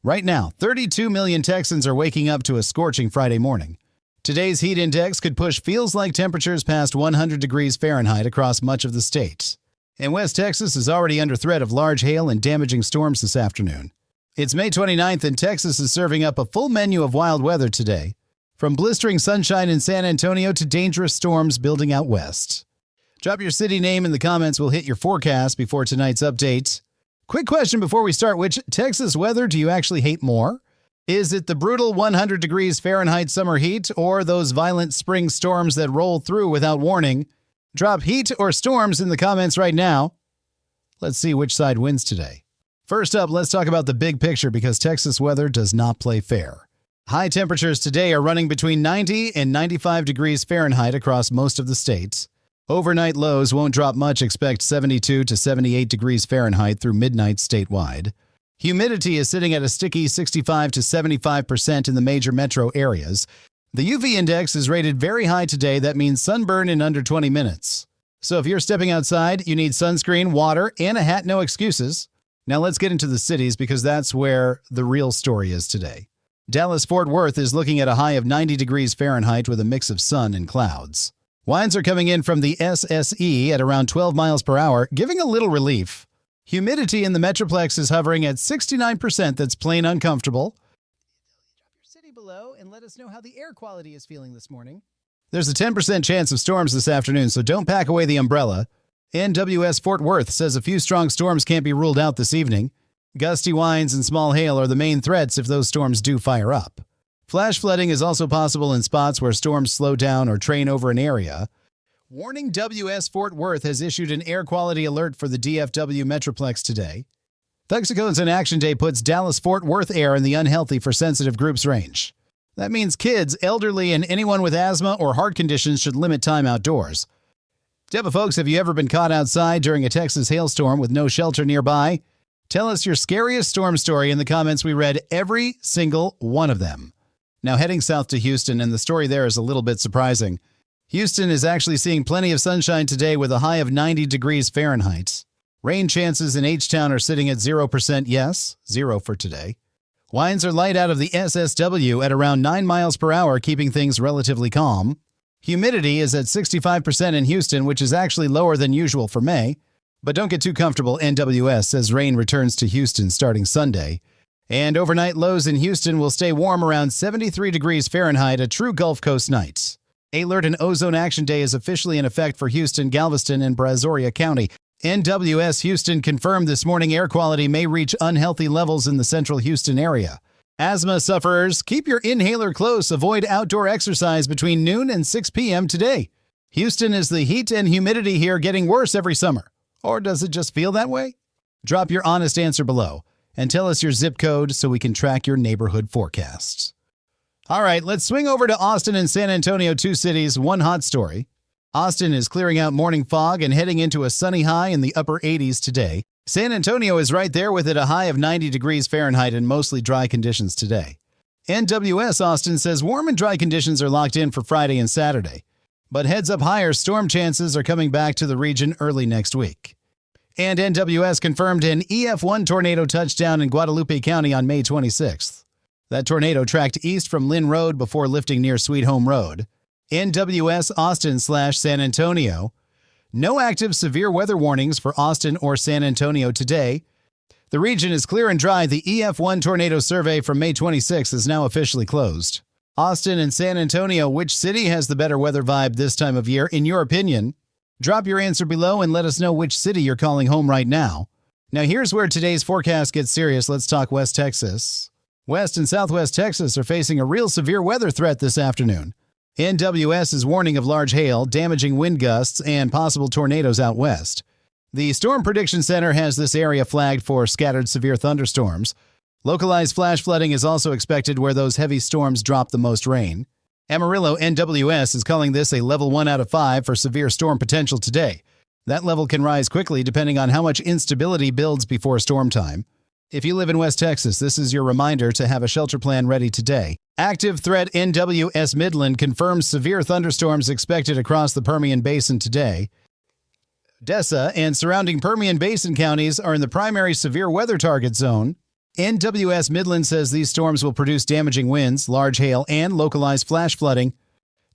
Right now, 32 million Texans are waking up to a scorching Friday morning. Today's heat index could push feels-like temperatures past 100 degrees Fahrenheit across much of the state. And West Texas is already under threat of large hail and damaging storms this afternoon. It's May 29th, and Texas is serving up a full menu of wild weather today, from blistering sunshine in San Antonio to dangerous storms building out west. Drop your city name in the comments. We'll hit your forecast before tonight's update. Quick question before we start. Which Texas weather do you actually hate more? Is it the brutal 100 degrees Fahrenheit summer heat or those violent spring storms that roll through without warning? Drop heat or storms in the comments right now. Let's see which side wins today. First up, let's talk about the big picture because Texas weather does not play fair. High temperatures today are running between 90 and 95 degrees Fahrenheit across most of the states. Overnight lows won't drop much. Expect 72 to 78 degrees Fahrenheit through midnight statewide. Humidity is sitting at a sticky 65 to 75% in the major metro areas. The UV index is rated very high today. That means sunburn in under 20 minutes. So if you're stepping outside, you need sunscreen, water, and a hat, no excuses. Now let's get into the cities because that's where the real story is today. Dallas-Fort Worth is looking at a high of 90 degrees Fahrenheit with a mix of sun and clouds. Winds are coming in from the SSE at around 12 miles per hour, giving a little relief. Humidity in the Metroplex is hovering at 69%. That's plain uncomfortable. Drop your city below and let us know how the air quality is feeling this morning. There's a 10% chance of storms this afternoon, so don't pack away the umbrella. NWS Fort Worth says a few strong storms can't be ruled out this evening. Gusty winds and small hail are the main threats if those storms do fire up. Flash flooding is also possible in spots where storms slow down or train over an area. Warning: WS Fort Worth has issued an air quality alert for the DFW Metroplex today. TCEQ Ozone Action Day puts Dallas-Fort Worth air in the unhealthy for sensitive groups range. That means kids, elderly, and anyone with asthma or heart conditions should limit time outdoors. Deba folks, have you ever been caught outside during a Texas hailstorm with no shelter nearby? Tell us your scariest storm story in the comments. We read every single one of them. Now heading south to Houston, and the story there is a little bit surprising. Houston is actually seeing plenty of sunshine today with a high of 90 degrees Fahrenheit. Rain chances in H-Town are sitting at 0%, yes, 0 for today. Winds are light out of the SSW at around 9 miles per hour, keeping things relatively calm. Humidity is at 65% in Houston, which is actually lower than usual for May. But don't get too comfortable. NWS says rain returns to Houston starting Sunday. And overnight lows in Houston will stay warm around 73 degrees Fahrenheit, a true Gulf Coast night. Alert and Ozone Action Day is officially in effect for Houston, Galveston, and Brazoria County. NWS Houston confirmed this morning air quality may reach unhealthy levels in the central Houston area. Asthma sufferers, keep your inhaler close. Avoid outdoor exercise between noon and 6 p.m. today. Houston, is the heat and humidity here getting worse every summer? Or does it just feel that way? Drop your honest answer below and tell us your zip code so we can track your neighborhood forecasts. All right, let's swing over to Austin and San Antonio, two cities, one hot story. Austin is clearing out morning fog and heading into a sunny high in the upper 80s today. San Antonio is right there with it, a high of 90 degrees Fahrenheit and mostly dry conditions today. NWS Austin says warm and dry conditions are locked in for Friday and Saturday. But heads up higher, storm chances are coming back to the region early next week. And NWS confirmed an EF1 tornado touchdown in Guadalupe County on May 26th. That tornado tracked east from Lynn Road before lifting near Sweet Home Road. NWS Austin/San Antonio. No active severe weather warnings for Austin or San Antonio today. The region is clear and dry. The EF1 tornado survey from May 26th is now officially closed. Austin and San Antonio, which city has the better weather vibe this time of year, in your opinion? Drop your answer below and let us know which city you're calling home right now. Now here's where today's forecast gets serious. Let's talk West Texas. West and Southwest Texas are facing a real severe weather threat this afternoon. NWS is warning of large hail, damaging wind gusts, and possible tornadoes out west. The Storm Prediction Center has this area flagged for scattered severe thunderstorms. Localized flash flooding is also expected where those heavy storms drop the most rain. Amarillo NWS is calling this a level 1 out of 5 for severe storm potential today. That level can rise quickly depending on how much instability builds before storm time. If you live in West Texas, this is your reminder to have a shelter plan ready today. Active threat NWS Midland confirms severe thunderstorms expected across the Permian Basin today. Odessa and surrounding Permian Basin counties are in the primary severe weather target zone. NWS Midland says these storms will produce damaging winds, large hail, and localized flash flooding.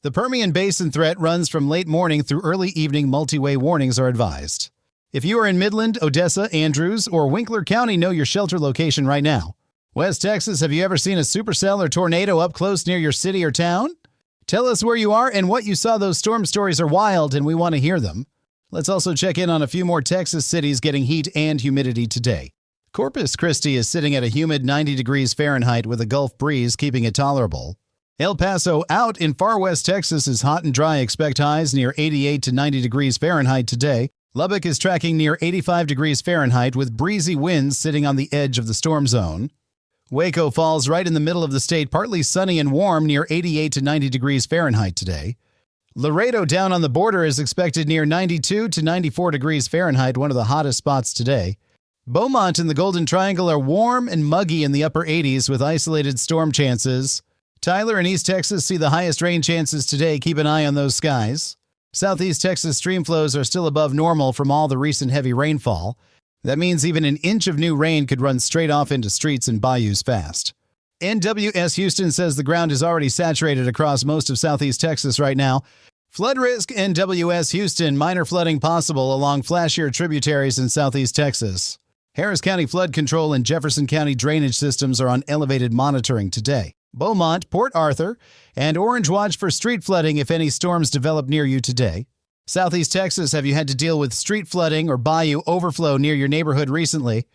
The Permian Basin threat runs from late morning through early evening. Multi-way warnings are advised. If you are in Midland-Odessa, Andrews, or Winkler County, know your shelter location right now. West Texas, have you ever seen a supercell or tornado up close near your city or town? Tell us where you are and what you saw. Those storm stories are wild, and we want to hear them. Let's also check in on a few more Texas cities getting heat and humidity today. Corpus Christi is sitting at a humid 90 degrees Fahrenheit with a Gulf breeze keeping it tolerable. El Paso out in far west Texas is hot and dry. Expect highs near 88 to 90 degrees Fahrenheit today. Lubbock is tracking near 85 degrees Fahrenheit with breezy winds sitting on the edge of the storm zone. Waco falls right in the middle of the state, partly sunny and warm near 88 to 90 degrees Fahrenheit today. Laredo down on the border is expected near 92 to 94 degrees Fahrenheit, one of the hottest spots today. Beaumont and the Golden Triangle are warm and muggy in the upper 80s with isolated storm chances. Tyler and East Texas see the highest rain chances today. Keep an eye on those skies. Southeast Texas stream flows are still above normal from all the recent heavy rainfall. That means even an inch of new rain could run straight off into streets and bayous fast. NWS Houston says the ground is already saturated across most of Southeast Texas right now. Flood risk NWS Houston, minor flooding possible along flashier tributaries in Southeast Texas. Harris County flood control and Jefferson County drainage systems are on elevated monitoring today. Beaumont, Port Arthur, and orange watch for street flooding if any storms develop near you today. Southeast Texas, have you had to deal with street flooding or bayou overflow near your neighborhood recently?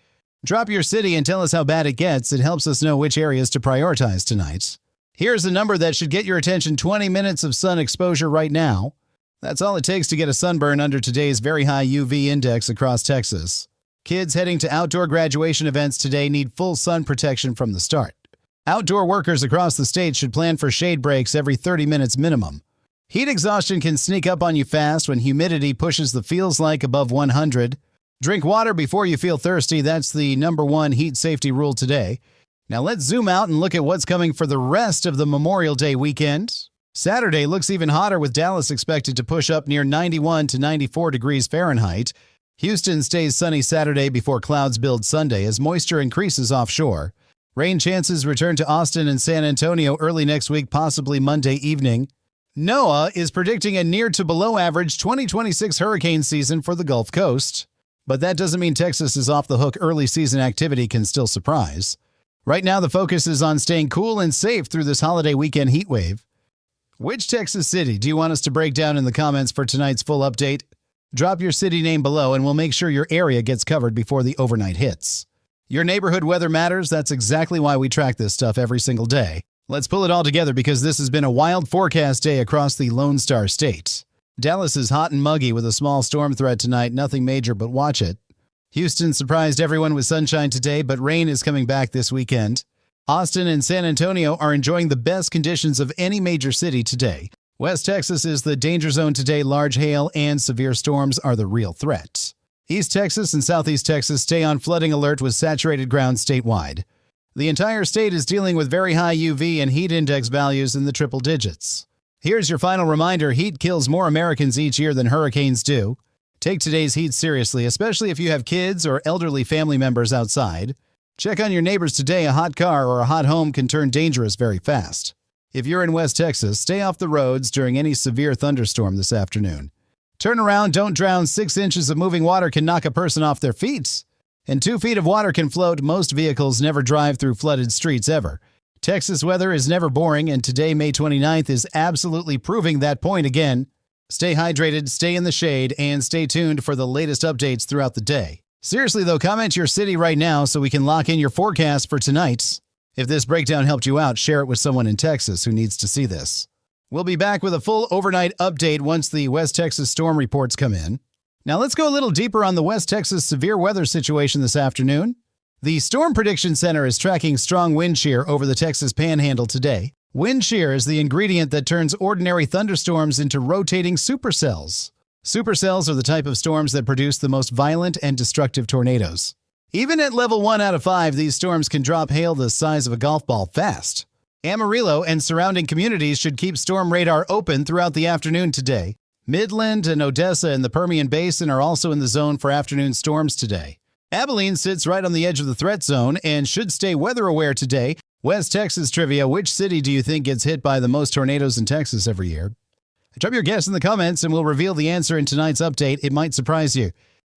Drop your city and tell us how bad it gets. It helps us know which areas to prioritize tonight. Here's a number that should get your attention: 20 minutes of sun exposure right now. That's all it takes to get a sunburn under today's very high UV index across Texas. Kids heading to outdoor graduation events today need full sun protection from the start. Outdoor workers across the state should plan for shade breaks every 30 minutes minimum. Heat exhaustion can sneak up on you fast when humidity pushes the feels like above 100. Drink water before you feel thirsty. That's the #1 heat safety rule today. Now let's zoom out and look at what's coming for the rest of the Memorial Day weekend. Saturday looks even hotter with Dallas expected to push up near 91 to 94 degrees Fahrenheit. Houston stays sunny Saturday before clouds build Sunday as moisture increases offshore. Rain chances return to Austin and San Antonio early next week, possibly Monday evening. NOAA is predicting a near to below average 2026 hurricane season for the Gulf Coast. But that doesn't mean Texas is off the hook. Early season activity can still surprise. Right now, the focus is on staying cool and safe through this holiday weekend heat wave. Which Texas city do you want us to break down in the comments for tonight's full update? Drop your city name below and we'll make sure your area gets covered before the overnight hits. Your neighborhood weather matters. That's exactly why we track this stuff every single day. Let's pull it all together because this has been a wild forecast day across the Lone Star State. Dallas is hot and muggy with a small storm threat tonight. Nothing major, but watch it. Houston surprised everyone with sunshine today, but rain is coming back this weekend. Austin and San Antonio are enjoying the best conditions of any major city today. West Texas is the danger zone today. Large hail and severe storms are the real threats. East Texas and Southeast Texas stay on flooding alert with saturated ground statewide. The entire state is dealing with very high UV and heat index values in the triple digits. Here's your final reminder: heat kills more Americans each year than hurricanes do. Take today's heat seriously, especially if you have kids or elderly family members outside. Check on your neighbors today. A hot car or a hot home can turn dangerous very fast. If you're in West Texas, stay off the roads during any severe thunderstorm this afternoon. Turn around, don't drown. 6 inches of moving water can knock a person off their feet. And 2 feet of water can float. Most vehicles never drive through flooded streets ever. Texas weather is never boring, and today, May 29th, is absolutely proving that point again. Stay hydrated, stay in the shade, and stay tuned for the latest updates throughout the day. Seriously, though, comment your city right now so we can lock in your forecast for tonight. If this breakdown helped you out, share it with someone in Texas who needs to see this. We'll be back with a full overnight update once the West Texas storm reports come in. Now let's go a little deeper on the West Texas severe weather situation this afternoon. The Storm Prediction Center is tracking strong wind shear over the Texas Panhandle today. Wind shear is the ingredient that turns ordinary thunderstorms into rotating supercells. Supercells are the type of storms that produce the most violent and destructive tornadoes. Even at level 1 out of 5, these storms can drop hail the size of a golf ball fast. Amarillo and surrounding communities should keep storm radar open throughout the afternoon today. Midland and Odessa in the Permian Basin are also in the zone for afternoon storms today. Abilene sits right on the edge of the threat zone and should stay weather aware today. West Texas trivia: which city do you think gets hit by the most tornadoes in Texas every year? Drop your guess in the comments and we'll reveal the answer in tonight's update. It might surprise you.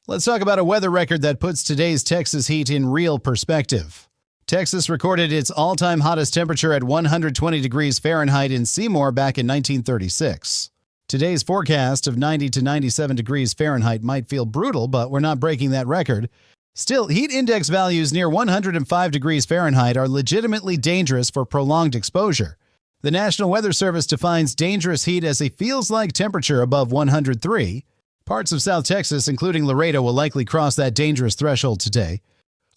Let's talk about a weather record that puts today's Texas heat in real perspective. Texas recorded its all-time hottest temperature at 120 degrees Fahrenheit in Seymour back in 1936. Today's forecast of 90 to 97 degrees Fahrenheit might feel brutal, but we're not breaking that record. Still, heat index values near 105 degrees Fahrenheit are legitimately dangerous for prolonged exposure. The National Weather Service defines dangerous heat as a feels-like temperature above 103. Parts of South Texas, including Laredo, will likely cross that dangerous threshold today.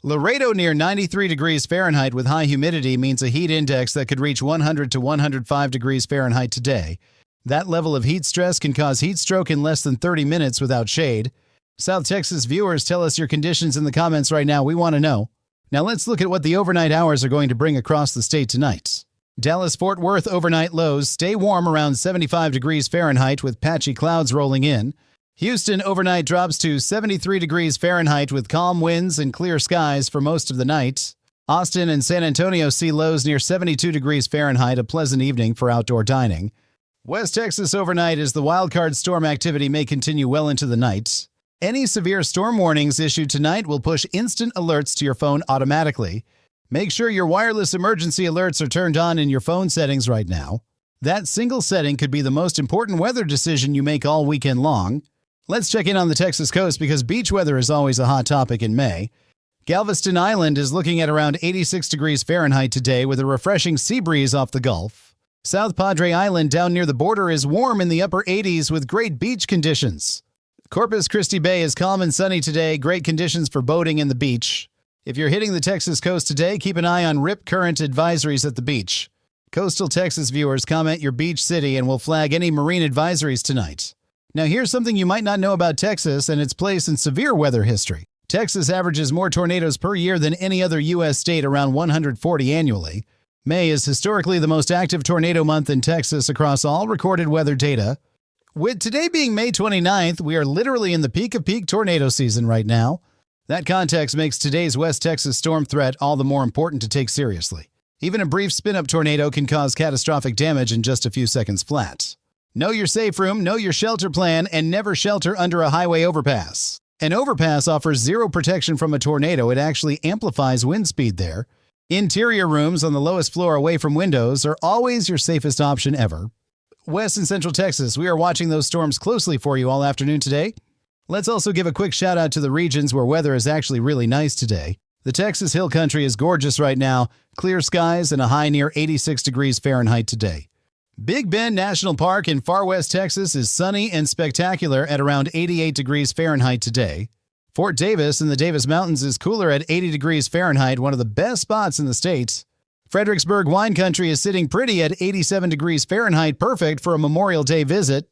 Laredo near 93 degrees Fahrenheit with high humidity means a heat index that could reach 100 to 105 degrees Fahrenheit today. That level of heat stress can cause heat stroke in less than 30 minutes without shade. South Texas viewers, tell us your conditions in the comments right now. We want to know. Now let's look at what the overnight hours are going to bring across the state tonight. Dallas-Fort Worth overnight lows stay warm around 75 degrees Fahrenheit with patchy clouds rolling in. Houston overnight drops to 73 degrees Fahrenheit with calm winds and clear skies for most of the night. Austin and San Antonio see lows near 72 degrees Fahrenheit, a pleasant evening for outdoor dining. West Texas overnight as the wildcard storm activity may continue well into the night. Any severe storm warnings issued tonight will push instant alerts to your phone automatically. Make sure your wireless emergency alerts are turned on in your phone settings right now. That single setting could be the most important weather decision you make all weekend long. Let's check in on the Texas coast because beach weather is always a hot topic in May. Galveston Island is looking at around 86 degrees Fahrenheit today with a refreshing sea breeze off the Gulf. South Padre Island down near the border is warm in the upper 80s with great beach conditions. Corpus Christi Bay is calm and sunny today, great conditions for boating and the beach. If you're hitting the Texas coast today, keep an eye on rip current advisories at the beach. Coastal Texas viewers, comment your beach city and we'll flag any marine advisories tonight. Now here's something you might not know about Texas and its place in severe weather history. Texas averages more tornadoes per year than any other U.S. state, around 140 annually. May is historically the most active tornado month in Texas across all recorded weather data. With today being May 29th, we are literally in the peak of peak tornado season right now. That context makes today's West Texas storm threat all the more important to take seriously. Even a brief spin-up tornado can cause catastrophic damage in just a few seconds flat. Know your safe room, know your shelter plan, and never shelter under a highway overpass. An overpass offers zero protection from a tornado. It actually amplifies wind speed there. Interior rooms on the lowest floor away from windows are always your safest option ever. West and Central Texas, we are watching those storms closely for you all afternoon today. Let's also give a quick shout out to the regions where weather is actually really nice today. The Texas Hill Country is gorgeous right now, clear skies and a high near 86 degrees Fahrenheit today. Big Bend National Park in far west Texas is sunny and spectacular at around 88 degrees Fahrenheit today. Fort Davis in the Davis Mountains is cooler at 80 degrees Fahrenheit, one of the best spots in the state. Fredericksburg Wine Country is sitting pretty at 87 degrees Fahrenheit, perfect for a Memorial Day visit.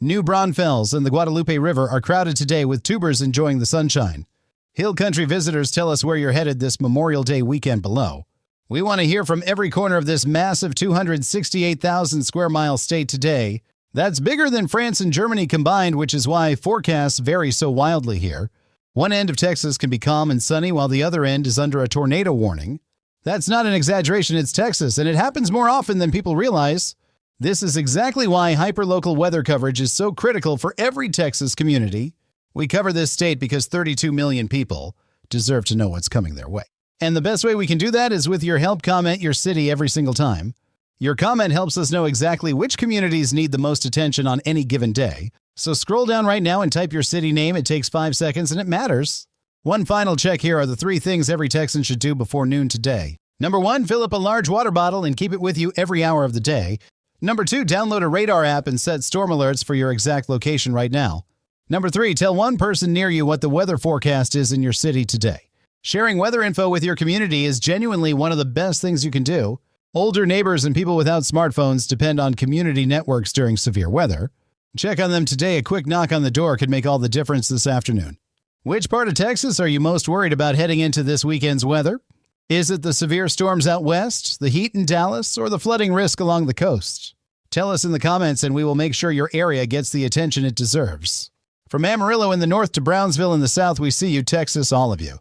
New Braunfels and the Guadalupe River are crowded today with tubers enjoying the sunshine. Hill Country visitors, tell us where you're headed this Memorial Day weekend below. We want to hear from every corner of this massive 268,000 square mile state today. That's bigger than France and Germany combined, which is why forecasts vary so wildly here. One end of Texas can be calm and sunny while the other end is under a tornado warning. That's not an exaggeration, it's Texas, and it happens more often than people realize. This is exactly why hyperlocal weather coverage is so critical for every Texas community. We cover this state because 32 million people deserve to know what's coming their way. And the best way we can do that is with your help. Comment your city every single time. Your comment helps us know exactly which communities need the most attention on any given day. So scroll down right now and type your city name. It takes 5 seconds and it matters. One final check here are the 3 things every Texan should do before noon today. Number 1, fill up a large water bottle and keep it with you every hour of the day. Number 2, download a radar app and set storm alerts for your exact location right now. Number 3, tell one person near you what the weather forecast is in your city today. Sharing weather info with your community is genuinely one of the best things you can do. Older neighbors and people without smartphones depend on community networks during severe weather. Check on them today. A quick knock on the door could make all the difference this afternoon. Which part of Texas are you most worried about heading into this weekend's weather? Is it the severe storms out west, the heat in Dallas, or the flooding risk along the coast? Tell us in the comments and we will make sure your area gets the attention it deserves. From Amarillo in the north to Brownsville in the south, we see you, Texas, all of you.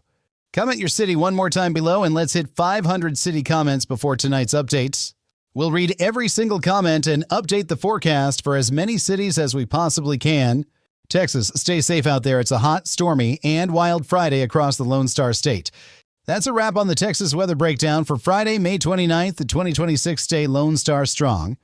Comment your city one more time below, and let's hit 500 city comments before tonight's updates. We'll read every single comment and update the forecast for as many cities as we possibly can. Texas, stay safe out there. It's a hot, stormy, and wild Friday across the Lone Star State. That's a wrap on the Texas weather breakdown for Friday, May 29th. The 2026 Stay Lone Star Strong.